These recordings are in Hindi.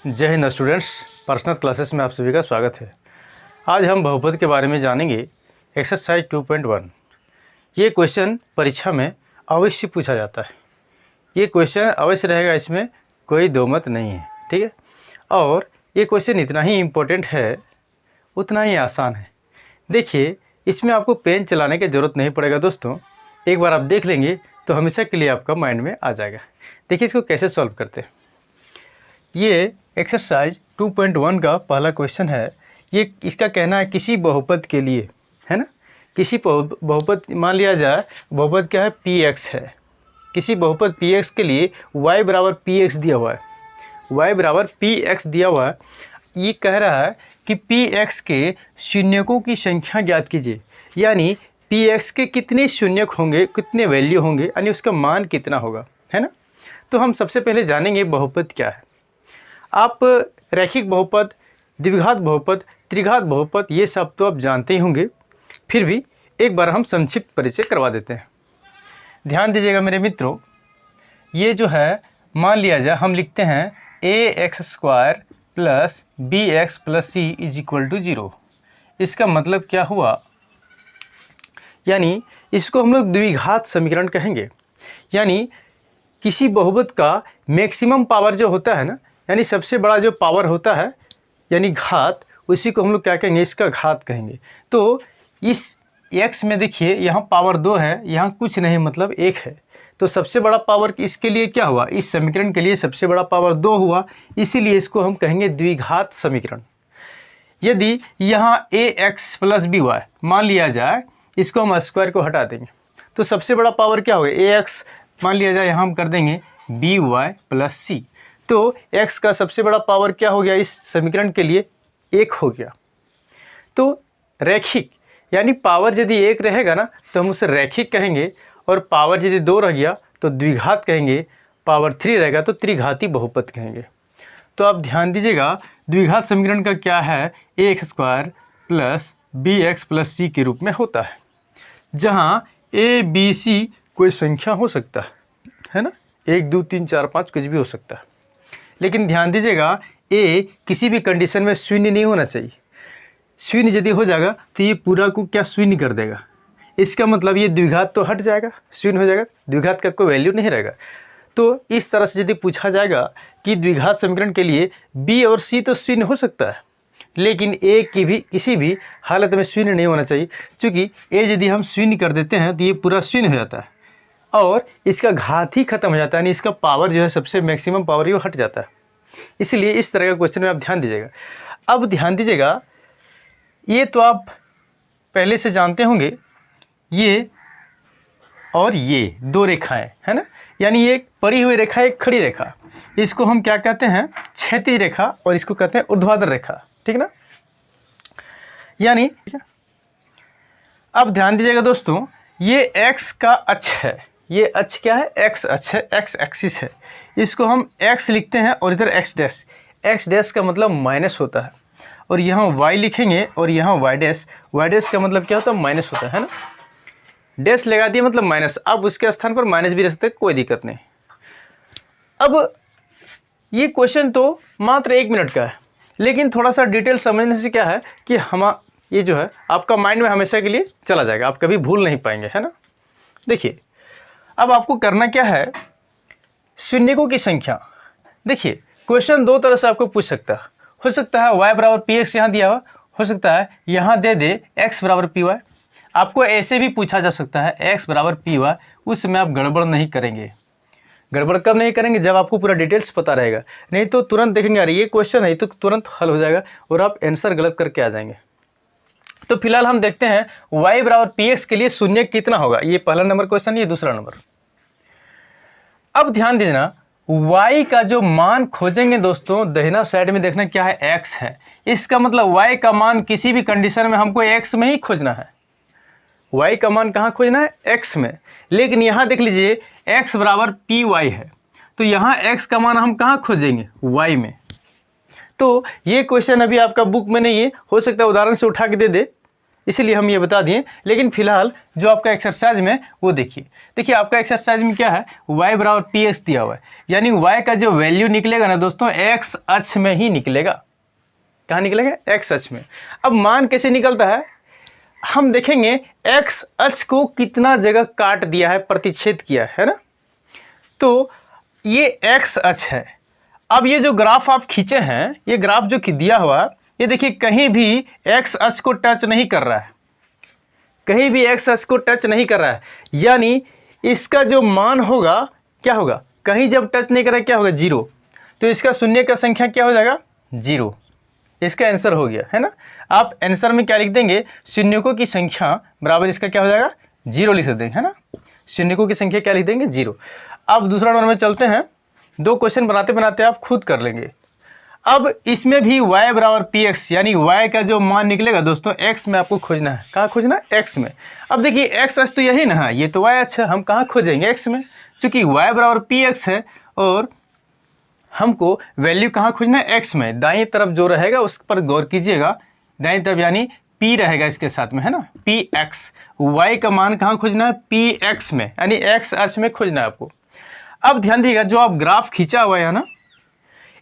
जय हिंद स्टूडेंट्स, पर्सनल क्लासेस में आप सभी का स्वागत है। आज हम बहुपद के बारे में जानेंगे। एक्सरसाइज 2.1। ये क्वेश्चन परीक्षा में अवश्य पूछा जाता है। ये क्वेश्चन अवश्य रहेगा, इसमें कोई दो मत नहीं है, ठीक है। और ये क्वेश्चन इतना ही इम्पोर्टेंट है, उतना ही आसान है। देखिए, इसमें आपको पेन चलाने की ज़रूरत नहीं पड़ेगा दोस्तों। एक बार आप देख लेंगे तो हमेशा के लिए आपका माइंड में आ जाएगा। देखिए इसको कैसे सॉल्व करते हैं। ये एक्सरसाइज 2.1 का पहला क्वेश्चन है। ये इसका कहना है किसी बहुपद के लिए, है ना। किसी बहुपद मान लिया जाए, बहुपद क्या है, px है। किसी बहुपद px के लिए y बराबर px दिया हुआ है, y बराबर px दिया हुआ है। ये कह रहा है कि px के शून्यकों की संख्या ज्ञात कीजिए, यानी px के कितने शून्यक होंगे, कितने वैल्यू होंगे, यानी उसका मान कितना होगा, है ना। तो हम सबसे पहले जानेंगे बहुपद क्या है। आप रैखिक बहुपद, द्विघात बहुपद, त्रिघात बहुपद ये सब तो आप जानते ही होंगे, फिर भी एक बार हम संक्षिप्त परिचय करवा देते हैं। ध्यान दीजिएगा मेरे मित्रों, ये जो है मान लिया जाए हम लिखते हैं ax² plus bx plus c is equal to 0। इसका मतलब क्या हुआ, यानी इसको हम लोग द्विघात समीकरण कहेंगे। यानी किसी बहुपद का मैक्सिमम पावर जो होता है ना, यानी सबसे बड़ा जो पावर होता है यानी घात, उसी को हम लोग क्या कहेंगे, इसका घात कहेंगे। तो इस x में देखिए यहाँ पावर 2 है, यहाँ कुछ नहीं मतलब 1 है। तो सबसे बड़ा पावर इसके लिए क्या हुआ, इस समीकरण के लिए सबसे बड़ा पावर 2 हुआ, इसीलिए इसको हम कहेंगे द्विघात समीकरण। यदि यहाँ ax प्लस by मान लिया जाए, इसको हम स्क्वायर को हटा देंगे तो सबसे बड़ा पावर क्या होगा, ax मान लिया जाए, यहाँ हम कर देंगे by प्लस c। तो x का सबसे बड़ा पावर क्या हो गया, इस समीकरण के लिए 1 हो गया। तो रैखिक यानी पावर यदि 1 रहेगा ना तो हम उसे रैखिक कहेंगे, और पावर यदि 2 रह गया तो द्विघात कहेंगे, पावर 3 रहेगा तो त्रिघाती बहुपद कहेंगे। तो आप ध्यान दीजिएगा, द्विघात समीकरण का क्या है, ax² plus bx plus c के रूप में होता है, जहाँ a b c कोई संख्या हो सकता है ना, 1 2 3 4 5 कुछ भी हो सकता है। लेकिन ध्यान दीजिएगा, a किसी भी कंडीशन में शून्य नहीं होना चाहिए। शून्य यदि हो जाएगा तो ये पूरा को क्या शून्य कर देगा, इसका मतलब ये द्विघात तो हट जाएगा, शून्य हो जाएगा, द्विघात का कोई वैल्यू नहीं रहेगा। तो इस तरह से यदि पूछा जाएगा कि द्विघात समीकरण के लिए b और c तो शून्य हो सकता है, लेकिन a की भी किसी भी हालत में शून्य नहीं होना चाहिए, क्योंकि a यदि हम शून्य कर देते हैं तो ये पूरा शून्य हो जाता है और इसका घात ही खत्म हो जाता है, यानी इसका पावर जो है सबसे मैक्सिमम पावर ये हट जाता है। इसलिए इस तरह का क्वेश्चन में आप ध्यान दीजिएगा। अब ध्यान दीजिएगा, ये तो आप पहले से जानते होंगे, ये और ये दो रेखाएं है ना, यानी ये पड़ी हुई रेखा, एक खड़ी रेखा, इसको हम क्या कहते हैं, क्षैतिज रेखा, और इसको कहते हैं ऊर्ध्वाधर रेखा, ठीक ना। यानी अब ध्यान दीजिएगा दोस्तों, ये x का अक्ष है, ये अक्ष क्या है, x अक्ष है, x एक्सिस है। इसको हम x लिखते हैं और इधर x डैश का मतलब माइनस होता है, और यहाँ y लिखेंगे और यहाँ y डैश का मतलब क्या होता है, माइनस होता है ना। डैश लगा दिया मतलब माइनस, अब उसके स्थान पर माइनस भी रख सकते हैं, कोई दिक्कत नहीं। अब ये क्वेश्चन तो मात्र 1 मिनट का है, लेकिन थोड़ा सा डिटेल समझने से क्या है कि हम ये जो है आपका माइंड में हमेशा के लिए चला जाएगा, आप कभी भूल नहीं पाएंगे, है ना। देखिए अब आपको करना क्या है, शून्यकों की संख्या। देखिए क्वेश्चन दो तरह से आपको पूछ सकता है, हो सकता है y बराबर px यहाँ दिया हुआ, हो सकता है यहाँ दे दे x बराबर py। आपको ऐसे भी पूछा जा सकता है x बराबर py, उस समय आप गड़बड़ नहीं करेंगे। गड़बड़ कब नहीं करेंगे, जब आपको पूरा डिटेल्स पता रहेगा, नहीं तो तुरंत देखेंगे अरे ये क्वेश्चन है तो तुरंत हल हो जाएगा और आप आंसर गलत करके आ जाएंगे। तो फिलहाल हम देखते हैं y बराबर px के लिए शून्य कितना होगा। ये पहला नंबर क्वेश्चन, ये दूसरा नंबर। अब ध्यान देना, y का जो मान खोजेंगे दोस्तों, दाहिना साइड में देखना क्या है, x है। इसका मतलब y का मान किसी भी कंडीशन में हमको x में ही खोजना है। y का मान कहाँ खोजना है, x में। लेकिन यहाँ देख लीजिए x बराबर py है, तो यहाँ x का मान हम कहाँ खोजेंगे, y में। तो ये क्वेश्चन अभी आपका बुक में नहीं है, हो सकता है उदाहरण से उठा के दे दे, इसीलिए हम ये बता दिए। लेकिन फिलहाल जो आपका एक्सरसाइज में वो देखिए आपका एक्सरसाइज में क्या है, y बराबर पी एक्स दिया हुआ है, यानी y का जो वैल्यू निकलेगा ना दोस्तों x अक्ष में ही निकलेगा। कहाँ निकलेगा, x अक्ष में। अब मान कैसे निकलता है, हम देखेंगे x अक्ष को कितना जगह काट दिया है, प्रतिच्छेद किया है ना, तो ये x अक्ष है। अब ये जो ग्राफ आप खींचे हैं, ये ग्राफ जो दिया हुआ, ये देखिए कहीं भी x अक्ष को टच नहीं कर रहा है, कहीं भी x अक्ष को टच नहीं कर रहा है, यानी इसका जो मान होगा क्या होगा, कहीं जब टच नहीं कर रहा है क्या होगा, 0। तो इसका शून्य का संख्या क्या हो जाएगा, 0। इसका आंसर हो गया है ना। आप आंसर में क्या लिख देंगे, शून्यकों की संख्या बराबर इसका क्या हो जाएगा, 0 लिख देंगे है ना। शून्यकों की संख्या क्या लिख देंगे, 0। अब दूसरा नंबर में चलते हैं। 2 क्वेश्चन बनाते बनाते आप खुद कर लेंगे। अब इसमें भी y बराबर पी एक्स, यानी y का जो मान निकलेगा दोस्तों x में आपको खोजना है। कहाँ खोजना है, x में। अब देखिए x अक्ष तो यही ना है, ये तो y अक्ष है, हम कहाँ खोजेंगे, x में। चूंकि y बराबर पी एक्स है और हमको वैल्यू कहाँ खोजना है, x में। दाईं तरफ जो रहेगा उस पर गौर कीजिएगा, दाईं तरफ यानी p रहेगा इसके साथ में है ना, पी एक्स। y का मान कहाँ खोजना है, पी एक्स में, यानी x अक्ष में खोजना है आपको। अब ध्यान दीजिएगा, जो आप ग्राफ खींचा हुआ है ना,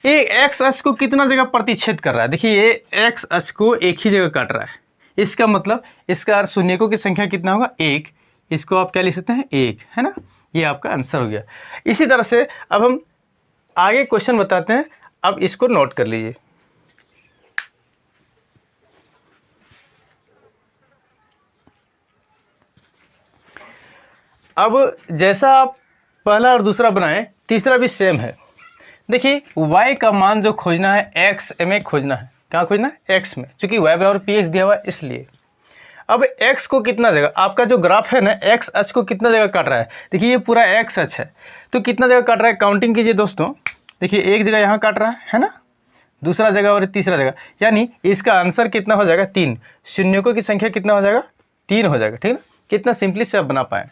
ये x अक्ष को कितना जगह प्रतिच्छेद कर रहा है। देखिए ये x अक्ष को एक ही जगह काट रहा है, इसका मतलब इसका शून्यकों की संख्या कितना होगा, 1। इसको आप क्या लिख सकते हैं, 1 है ना। ये आपका आंसर हो गया। इसी तरह से अब हम आगे क्वेश्चन बताते हैं, अब इसको नोट कर लीजिए। अब जैसा आप पहला और दूसरा बनाएं, तीसरा भी सेम है। देखिए y का मान जो खोजना है x में खोजना है, कहाँ खोजना है, x में, क्योंकि y बराबर पी एक्स दिया हुआ है इसलिए। अब x को कितना जगह, आपका जो ग्राफ है ना, x अक्ष को कितना जगह काट रहा है, देखिए ये पूरा x अक्ष है, तो कितना जगह काट रहा है, काउंटिंग कीजिए दोस्तों। देखिए एक जगह यहाँ काट रहा है ना, दूसरा जगह और तीसरा जगह, यानी इसका आंसर कितना हो जाएगा, 3। शून्यकों की संख्या कितना हो जाएगा, 3 हो जाएगा, ठीक है ना। कितना सिंपली से आप बना पाएँ।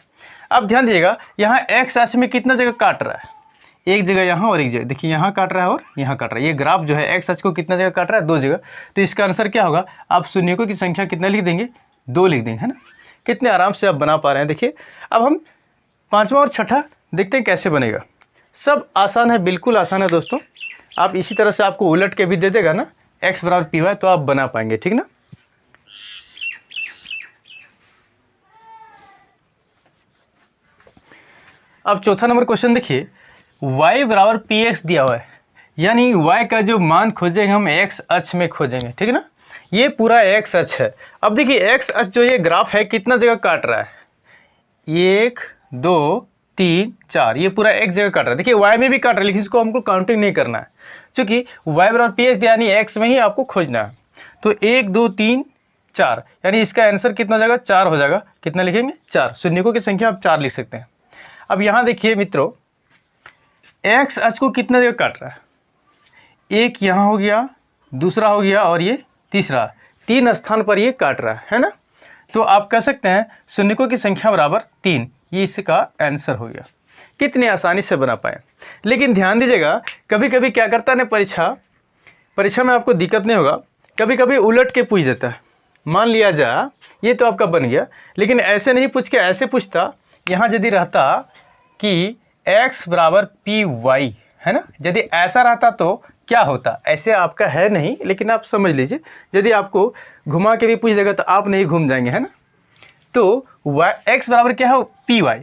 अब ध्यान दीजिएगा, यहाँ x अक्ष में कितना जगह काट रहा है, एक जगह यहाँ और एक जगह, देखिए यहाँ काट रहा है और यहाँ काट रहा है। ये ग्राफ जो है x अक्ष को कितना जगह काट रहा है, 2 जगह। तो इसका आंसर क्या होगा, आप शून्यकों की संख्या कितना लिख देंगे, 2 लिख देंगे है ना। कितने आराम से आप बना पा रहे हैं। देखिए अब हम 5वां और 6ठा देखते हैं कैसे बनेगा। सब आसान है, बिल्कुल आसान है दोस्तों। आप इसी तरह से आपको उलट के भी दे देगा ना, x बराबर पी वाई, तो आप बना पाएंगे, ठीक ना। अब चौथा नंबर क्वेश्चन देखिए, y बराबर पी एक्स दिया हुआ है, यानी y का जो मान खोजेंगे हम x अक्ष में खोजेंगे, ठीक है ना। ये पूरा x अक्ष है। अब देखिए x अक्ष जो ये ग्राफ है कितना जगह काट रहा है, 1 2 3 4, ये पूरा एक जगह काट रहा है। देखिए y में भी काट रहा है, लेकिन इसको हमको काउंटिंग नहीं करना है, क्योंकि y बराबर पी एक्स यानी x में ही आपको खोजना है। तो 1 2 3 4, यानी इसका आंसर कितना हो जाएगा, 4 हो जाएगा। कितना लिखेंगे, 4। शून्यकों की संख्या आप 4 लिख सकते हैं। अब यहाँ देखिए मित्रों, x अक्ष को कितना जगह काट रहा है, एक यहाँ हो गया, दूसरा हो गया और ये तीसरा, 3 स्थान पर ये काट रहा है ना। तो आप कह सकते हैं शून्यकों की संख्या बराबर 3, ये इसका आंसर हो गया। कितनी आसानी से बना पाए। लेकिन ध्यान दीजिएगा, कभी कभी क्या करता है ना, परीक्षा में आपको दिक्कत नहीं होगा, कभी कभी उलट के पूछ देता है। मान लिया जा ये तो आपका बन गया, लेकिन ऐसे नहीं पूछ के ऐसे पूछता, यहाँ यदि रहता कि x बराबर पी वाई है ना, यदि ऐसा रहता तो क्या होता। ऐसे आपका है नहीं, लेकिन आप समझ लीजिए, यदि आपको घुमा के भी पूछ देगा तो आप नहीं घूम जाएंगे है ना। तो x बराबर क्या है, पी वाई।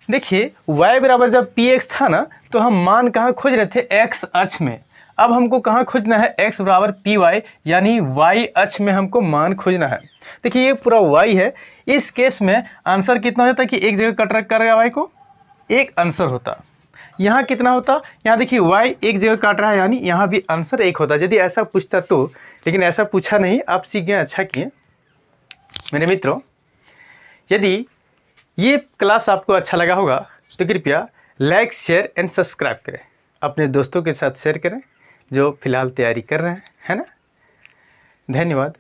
देखिए y बराबर जब पी एक्स था ना, तो हम मान कहाँ खोज रहे थे, x अक्ष में। अब हमको कहाँ खोजना है, x बराबर पी वाई, यानी y अक्ष में हमको मान खोजना है। देखिए ये पूरा y है। इस केस में आंसर कितना हो जाता है कि एक जगह कट कर रहा है y को, एक आंसर होता। यहाँ कितना होता, यहाँ देखिए y एक जगह काट रहा है, यानी यहाँ भी आंसर 1 होता यदि ऐसा पूछता तो। लेकिन ऐसा पूछा नहीं, आप सीख गए, अच्छा किए मेरे मित्रों। यदि ये क्लास आपको अच्छा लगा होगा तो कृपया लाइक शेयर एंड सब्सक्राइब करें, अपने दोस्तों के साथ शेयर करें जो फिलहाल तैयारी कर रहे हैं, है ना। धन्यवाद।